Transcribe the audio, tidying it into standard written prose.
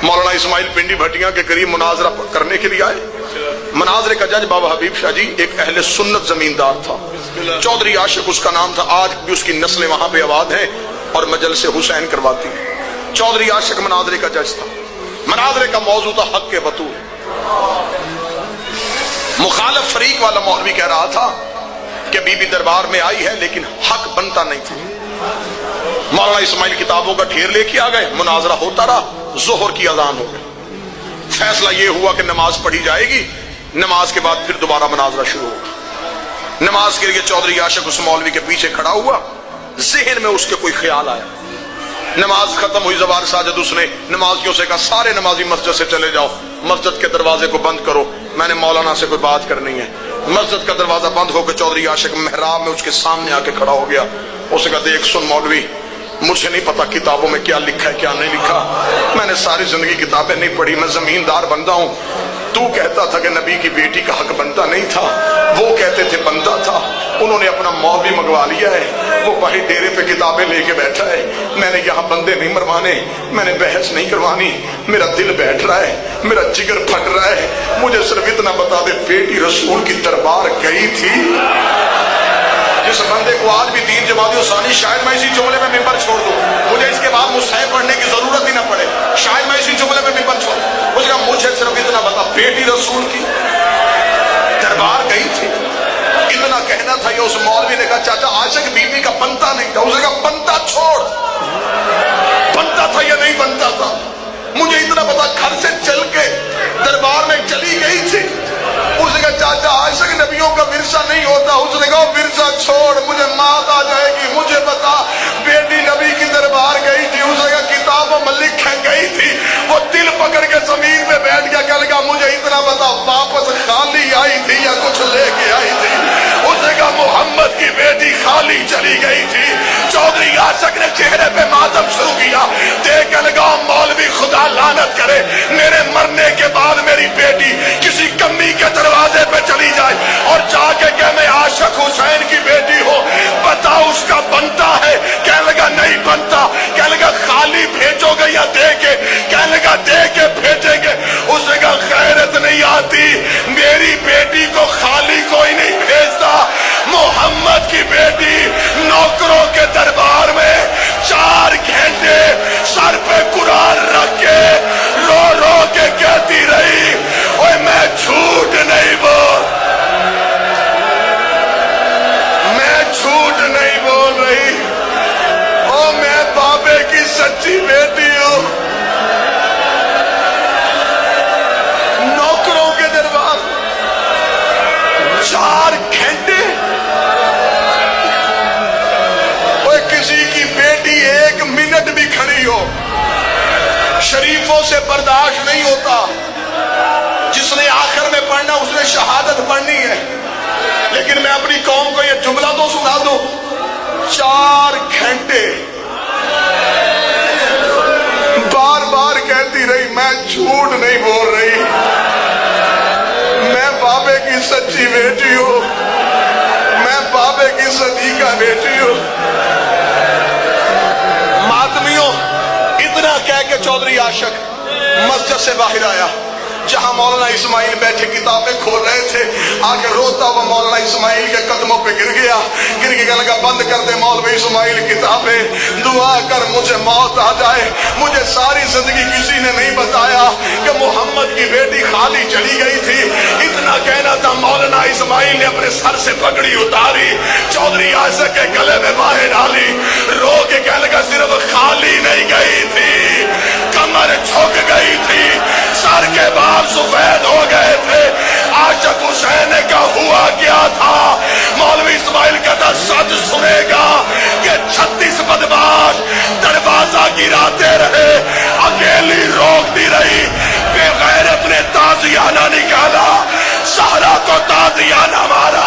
मौलाना इस्माइल पिंडी भटिया के करीब मुनाजरा करने के लिए आए। मुनाजरे का जज बाबा हबीब शाह जी एक अहले सुन्नत जमींदार था, चौधरी आशिक उसका नाम था। आज भी उसकी नस्लें वहां पे आबाद हैं और मजलिस हुसैन करवाती है। चौधरी आशिक मुनाजरे का जज था। मुनाजरे का मौजू था हक के बतूल। मुखालिफ फरीक वाला मौलवी कह रहा था कि बीबी दरबार में आई है लेकिन हक बनता नहीं था। मौलाना इस्माइल किताबों का ढेर लेके आ गए, मुनाजरा होता रहा, जोहर की अजान हो गई। फैसला ये हुआ कि नमाज पढ़ी जाएगी, नमाज के बाद फिर दोबारा मुनाजरा शुरू होगा। नमाज के लिए चौधरी आशिक उस मौलवी के पीछे खड़ा हुआ। जहन में उसके कोई ख्याल आया, नमाज खत्म हुई, ज़बार साजद उसने नमाजियों से कहा सारे नमाजी मस्जिद से चले जाओ, मस्जिद के दरवाजे को बंद करो, मैंने मौलाना से कोई बात करनी है। मस्जिद का दरवाजा बंद होकर चौधरी आशिक मेहराब में उसके सामने आके खड़ा हो गया। उसने कहा देख सुन मौलवी, मुझे नहीं पता किताबों में क्या लिखा है क्या नहीं लिखा, मैंने सारी जिंदगी किताबें नहीं पढ़ी, मैं जमींदार बंदा हूं। तू कहता था कि नबी की बेटी का हक बनता नहीं था, वो कहते थे बनता था। उन्होंने अपना मौलवी मंगवा लिया है, वो भाई डेरे पे किताबें लेके बैठा है। मैंने यहाँ बंदे नहीं मरवाने, मैंने बहस नहीं करवानी, मेरा दिल बैठ रहा है, मेरा जिगर फट रहा है। मुझे सिर्फ इतना बता दे, बेटी रसूल की दरबार गई थी? जिस बंदे को आज भी तीन जमाती सानी, शायद मैं इसी जुमले में मिंबर छोड़ दूं, मुझे इसके बाद मुसहफ पढ़ने की जरूरत ही ना पड़े, शायद मैं इसी जुमले में मिंबर छोड़ दूं। उसका मुझे सिर्फ इतना बता, बेटी रसूल की दरबार गई थी? इतना कहना था। ये उस मौलवी ने कहा चाचा आशिक बीबी का बनता नहीं था। उसने कहा बनता छोड़, बनता था या नहीं बनता था, मुझे इतना पता घर से चल के दरबार में चली गई थी। उसने कहा चाचा आशिक नबियों का विरसा नहीं होता। उसने कहा विरसा छोड़, मुझे मात आ जाएगी, मुझे बता बेटी नबी की दरबार गई थी? उसने कहा किताबों में लिखा गई थी। वो दिल पकड़ के जमीन में बैठ गया, कह लगा मुझे इतना बता वापस खाली आई थी या कुछ लेके आई थी? उसने कहा मोहम्मद की बेटी खाली चली गई थी। चौधरी आशिक ने चेहरे पे मातम शुरू किया, देख लगा मौलवी खुदा लानत करे, मेरे मरने के बाद मेरी बेटी किसी कमी के दरवाजे पे चली जाए और जाके कह मैं आशिक हुसैन की बेटी हो, बता उसका बनता है? कह लगा नहीं बनता। कह लगा खाली भेजोगे या दे के? कह लगा दे के भेजेंगे। उसने कहा गैरत नहीं आती, मेरी बेटी को खाली कोई नहीं भेजता। मोहम्मद की बेटी नौकरों के दरबार में 4 घंटे सर पे कुरान रख के रो रो के कहती रही, ओए मैं झूठ नहीं बोल, मैं झूठ नहीं बोल रही, ओ मैं बाबे की सच्ची बेटी हूं। नौकरों के दरबार 4 घंटे, ओए किसी की बेटी 1 मिनट भी खड़ी हो शरीफों से बर्दाश्त नहीं होता। जिसने आखिर में पढ़ना उसने शहादत पढ़नी है। लेकिन मैं अपनी कौम को यह जुमला तो सुना दूं, 4 घंटे बार बार कहती रही मैं झूठ नहीं बोल रही, मैं बाबे की सच्ची बेटी हूं, मैं बाबे की सदीका बेटी हूं। मातमियों, इतना कह के चौधरी आशिक मस्जिद से बाहर आया। जहां मौलाना इस्माइल बैठे किताबें खोल रहे थे, आके रोता हुआ मौलाना इस्माइल के कदमों पे गिर गया। गिर के लगा बंद कर दे मौलवी इस्माइल किताबें, दुआ कर मुझे मौत आ जाए। मुझे सारी जिंदगी किसी ने नहीं बताया कि मोहम्मद की बेटी खाली चली गई थी। इतना कहना था, मौलाना इस्माइल ने अपने सर से पगड़ी उतारी, चौधरी आशिक के गले में बाहें डाली, रो के कह लगा सिर्फ खाली नहीं गई थी, कमर झुक गई थी, सर के बाल सफेद हो गए थे। आशिक हुसैन का हुआ क्या था? मौलवी इस्माइल कहता सच सुनेगा कि 36 बदमाश दरवाजा गिराते रहे, अकेली रोकती रही, बेगैरत ने ताजियाना निकाला, सहरा को ताजियाना मारा।